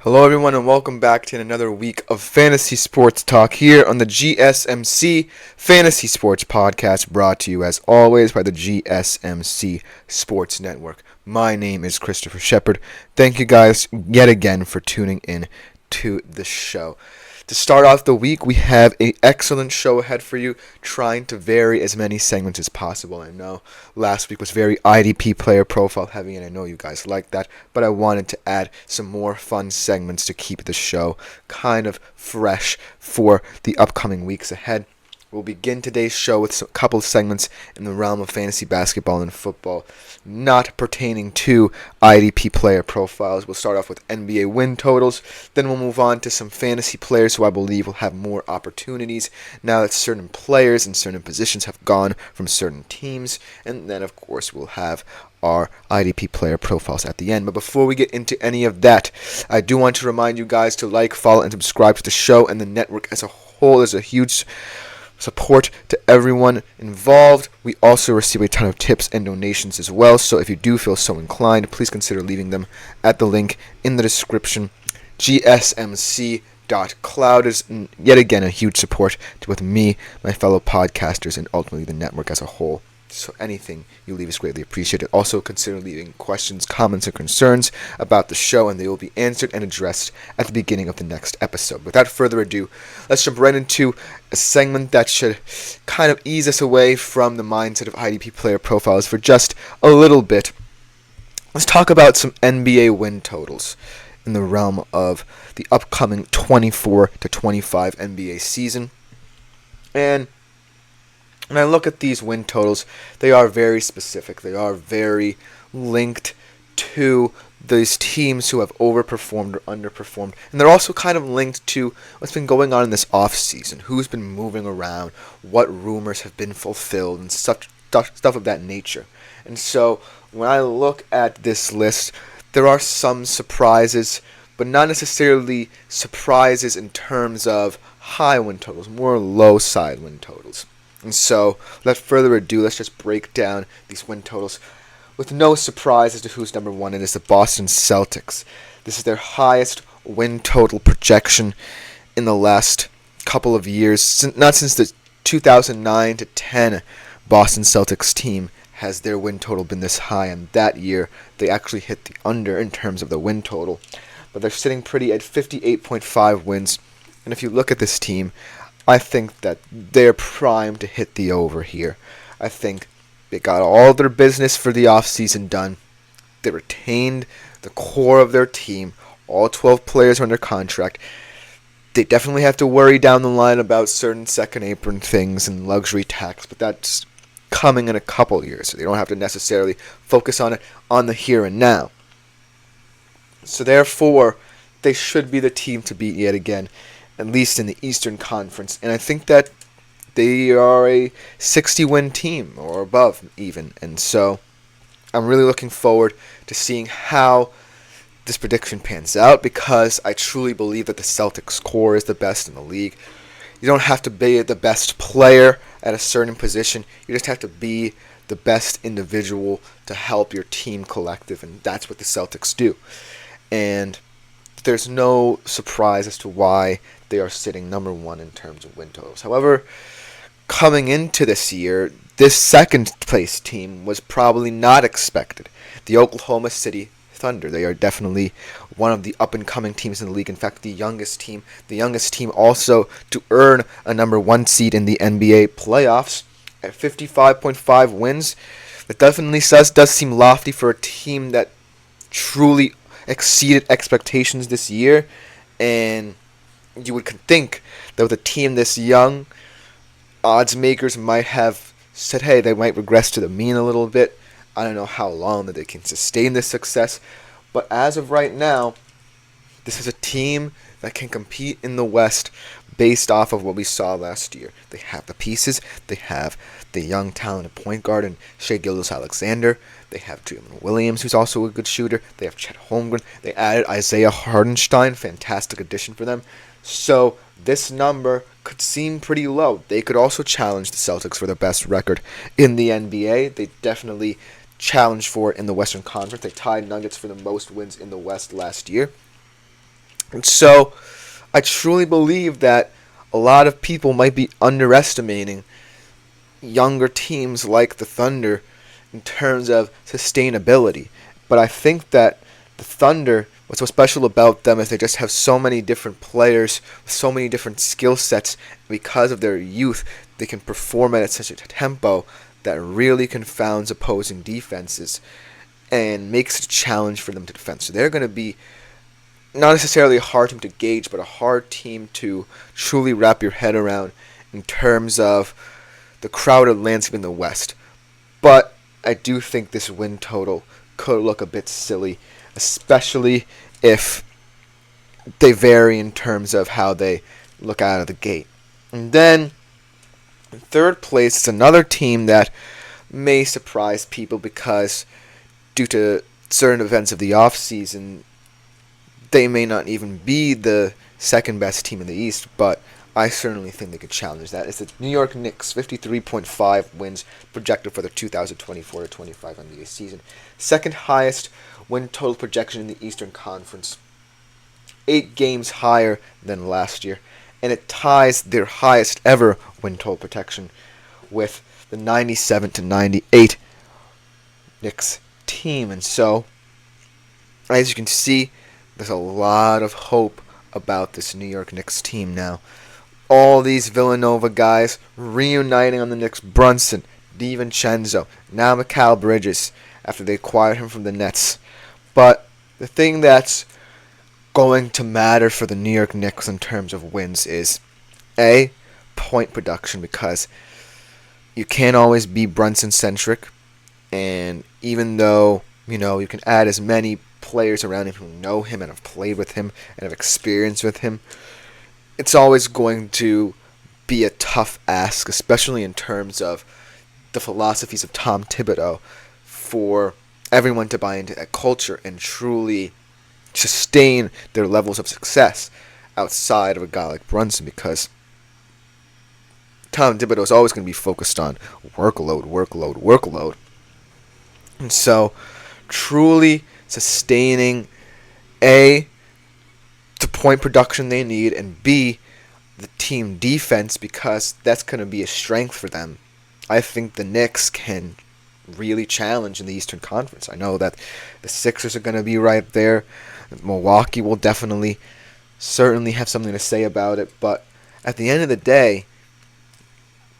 Hello, everyone, and welcome back to another week of Fantasy Sports Talk here on the GSMC Fantasy Sports Podcast, brought to you as always by the GSMC Sports Network. My name is Christopher Shepard. Thank you guys yet again for tuning in to the show. To start off the week, we have an excellent show ahead for you, trying to vary as many segments as possible. I know last week was very IDP player profile heavy, and I know you guys like that, but I wanted to add some more fun segments to keep the show kind of fresh for the upcoming weeks ahead. We'll begin today's show with a couple of segments in the realm of fantasy basketball and football, not pertaining to IDP player profiles. We'll start off with NBA win totals, then we'll move on to some fantasy players who I believe will have more opportunities now that certain players in certain positions have gone from certain teams, and then of course we'll have our IDP player profiles at the end. But before we get into any of that, I do want to remind you guys to like, follow, and subscribe to the show and the network as a whole. There's a huge support to everyone involved. We also receive a ton of tips and donations as well, so if you do feel so inclined, please consider leaving them at the link in the description. GSMC.cloud is yet again a huge support to both me, my fellow podcasters, and ultimately the network as a whole. So anything you leave is greatly appreciated. Also consider leaving questions, comments, and concerns about the show, and they will be answered and addressed at the beginning of the next episode. Without further ado, let's jump right into a segment that should kind of ease us away from the mindset of IDP player profiles for just a little bit. Let's talk about some NBA win totals in the realm of the upcoming 24 to 25 NBA season. And when I look at these win totals, they are very specific. They are very linked to these teams who have overperformed or underperformed. And they're also kind of linked to what's been going on in this offseason, who's been moving around, what rumors have been fulfilled, and stuff of that nature. And so when I look at this list, there are some surprises, but not necessarily surprises in terms of high win totals, more low side win totals. And so, without further ado, let's just break down these win totals with no surprise as to who's number one. It is the Boston Celtics. This is their highest win total projection in the last couple of years. Not since the 2009 to 10 Boston Celtics team has their win total been this high, and that year they actually hit the under in terms of the win total. But they're sitting pretty at 58.5 wins. And if you look at this team, I think that they're primed to hit the over here. I think they got all their business for the offseason done. They retained the core of their team. All 12 players are under contract. They definitely have to worry down the line about certain second apron things and luxury tax, but that's coming in a couple years, so they don't have to necessarily focus on it on the here and now. So therefore, they should be the team to beat yet again, at least in the Eastern Conference. And I think that they are a 60-win team or above even. And so I'm really looking forward to seeing how this prediction pans out, because I truly believe that the Celtics core is the best in the league. You don't have to be the best player at a certain position. You just have to be the best individual to help your team collective, and that's what the Celtics do. And there's no surprise as to why they are sitting number one in terms of win totals. However, coming into this year, this second place team was probably not expected. The Oklahoma City Thunder. They are definitely one of the up-and-coming teams in the league. In fact, the youngest team. The youngest team also to earn a number one seed in the NBA playoffs at 55.5 wins. That definitely does seem lofty for a team that truly exceeded expectations this year. And you would think that with a team this young, odds makers might have said, hey, they might regress to the mean a little bit. I don't know how long that they can sustain this success. But as of right now, this is a team that can compete in the West based off of what we saw last year. They have the pieces. They have the young, talented point guard and Shai Gilgeous-Alexander. They have Jalen Williams, who's also a good shooter. They have Chet Holmgren. They added Isaiah Hartenstein. Fantastic addition for them. So this number could seem pretty low. They could also challenge the Celtics for the best record in the NBA. They definitely challenged for it in the Western Conference. They tied Nuggets for the most wins in the West last year. And so I truly believe that a lot of people might be underestimating younger teams like the Thunder in terms of sustainability. But I think that the Thunder, what's so special about them is they just have so many different players with so many different skill sets. Because of their youth, they can perform at such a tempo that really confounds opposing defenses and makes it a challenge for them to defend. So they're going to be not necessarily a hard team to gauge, but a hard team to truly wrap your head around in terms of the crowded landscape in the West. But I do think this win total could look a bit silly, especially if they vary in terms of how they look out of the gate. And then, in third place is another team that may surprise people because due to certain events of the offseason, they may not even be the second best team in the East, but I certainly think they could challenge that. It's the New York Knicks, 53.5 wins projected for the 2024-25 NBA season. Second highest win total projection in the Eastern Conference. 8 games higher than last year. And it ties their highest ever win total projection with the 97-98 Knicks team. And so, as you can see, there's a lot of hope about this New York Knicks team now. All these Villanova guys reuniting on the Knicks. Brunson, DiVincenzo, now Mikal Bridges after they acquired him from the Nets. But the thing that's going to matter for the New York Knicks in terms of wins is A, point production, because you can't always be Brunson-centric. And even though, you can add as many players around him who know him and have played with him and have experience with him, it's always going to be a tough ask, especially in terms of the philosophies of Tom Thibodeau, for everyone to buy into that culture and truly sustain their levels of success outside of a guy like Brunson, because Tom Thibodeau is always going to be focused on workload. And so, truly sustaining A, the point production they need, and B, the team defense, because that's going to be a strength for them. I think the Knicks can really challenge in the Eastern Conference. I know that the Sixers are going to be right there. Milwaukee will certainly have something to say about it, but at the end of the day,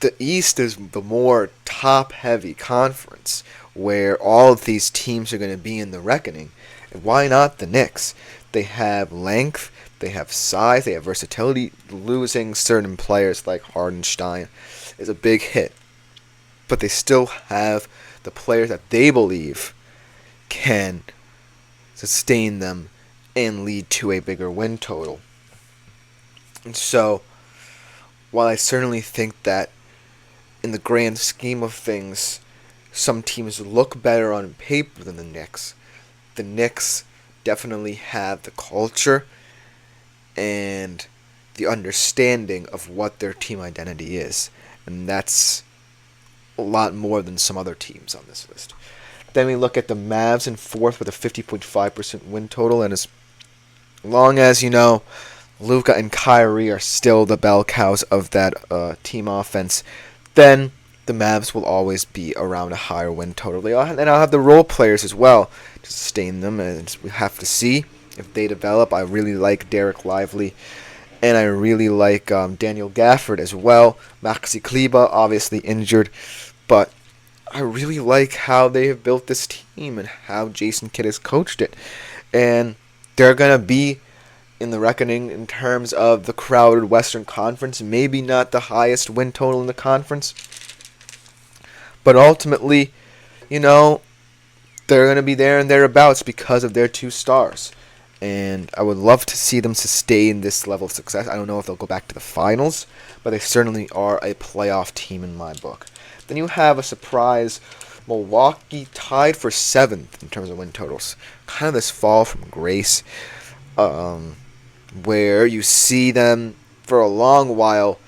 the East is the more top-heavy conference where all of these teams are going to be in the reckoning. And why not the Knicks? They have length, they have size, they have versatility. Losing certain players like Hardenstein is a big hit. But they still have the players that they believe can sustain them and lead to a bigger win total. And so, while I certainly think that in the grand scheme of things, some teams look better on paper than the Knicks definitely have the culture and the understanding of what their team identity is. And that's a lot more than some other teams on this list. Then we look at the Mavs in fourth with a 50.5% win total. And as long as, Luka and Kyrie are still the bell cows of that team offense, then the Mavs will always be around a higher win total. And I'll have the role players as well to sustain them, and we have to see if they develop. I really like Derek Lively, and I really like Daniel Gafford as well. Maxi Kleba, obviously injured, but I really like how they have built this team and how Jason Kidd has coached it. And they're going to be in the reckoning in terms of the crowded Western Conference. Maybe not the highest win total in the conference, but ultimately, they're going to be there and thereabouts because of their two stars. And I would love to see them sustain this level of success. I don't know if they'll go back to the finals, but they certainly are a playoff team in my book. Then you have a surprise Milwaukee tied for 7th in terms of win totals. Kind of this fall from grace, where you see them for a long while,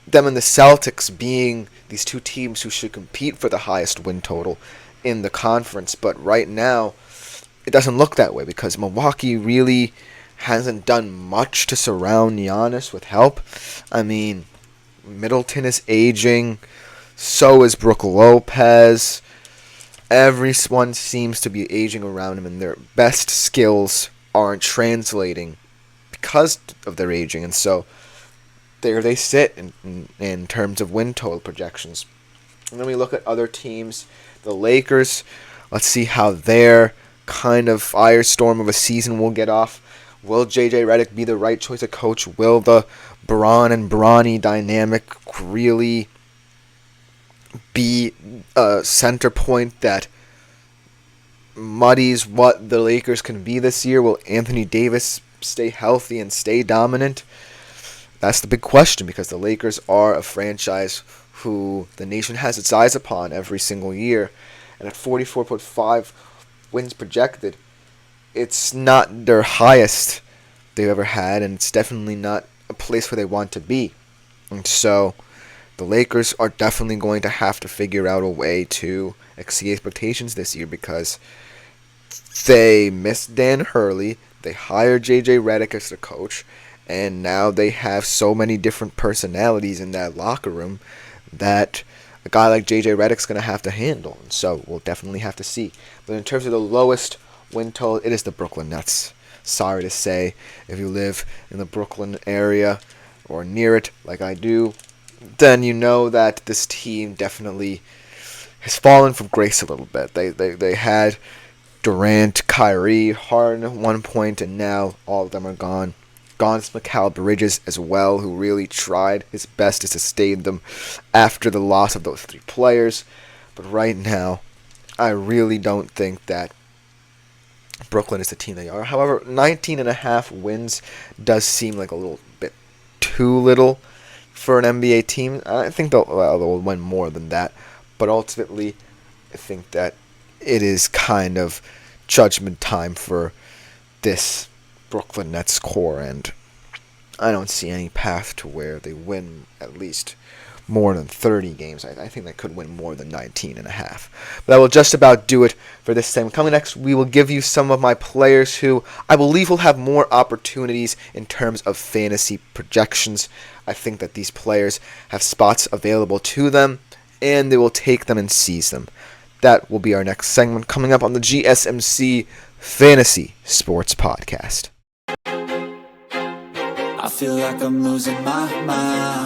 them and the Celtics being these two teams who should compete for the highest win total in the conference. But right now, it doesn't look that way because Milwaukee really hasn't done much to surround Giannis with help. I mean, Middleton is aging. So is Brook Lopez. Everyone seems to be aging around him, and their best skills aren't translating because of their aging. And so there they sit in terms of win total projections. And then we look at other teams. The Lakers, let's see how their kind of firestorm of a season will get off. Will J.J. Redick be the right choice of coach? Will the Bron and Bronny dynamic really be a center point that muddies what the Lakers can be this year? Will Anthony Davis stay healthy and stay dominant? That's the big question, because the Lakers are a franchise who the nation has its eyes upon every single year. And at 44.5 wins projected, it's not their highest they've ever had, and it's definitely not a place where they want to be. And so the Lakers are definitely going to have to figure out a way to exceed expectations this year, because they missed Dan Hurley, they hired J.J. Redick as the coach, and now they have so many different personalities in that locker room that a guy like J.J. Redick's going to have to handle. And so we'll definitely have to see. But in terms of the lowest win total, it is the Brooklyn Nets. Sorry to say, if you live in the Brooklyn area or near it like I do, then you know that this team definitely has fallen from grace a little bit. They had Durant, Kyrie, Harden at one point, and now all of them are gone. Gaunt's Mikal Bridges as well, who really tried his best to sustain them after the loss of those three players. But right now, I really don't think that Brooklyn is the team they are. However, 19.5 wins does seem like a little bit too little for an NBA team. I think they'll win more than that. But ultimately, I think that it is kind of judgment time for this Brooklyn Nets core, and I don't see any path to where they win at least more than 30 games. I think they could win more than 19.5. But that will just about do it for this time. Coming next, we will give you some of my players who I believe will have more opportunities in terms of fantasy projections. I think that these players have spots available to them, and they will take them and seize them. That will be our next segment coming up on the GSMC Fantasy Sports Podcast. I feel like I'm losing my mind.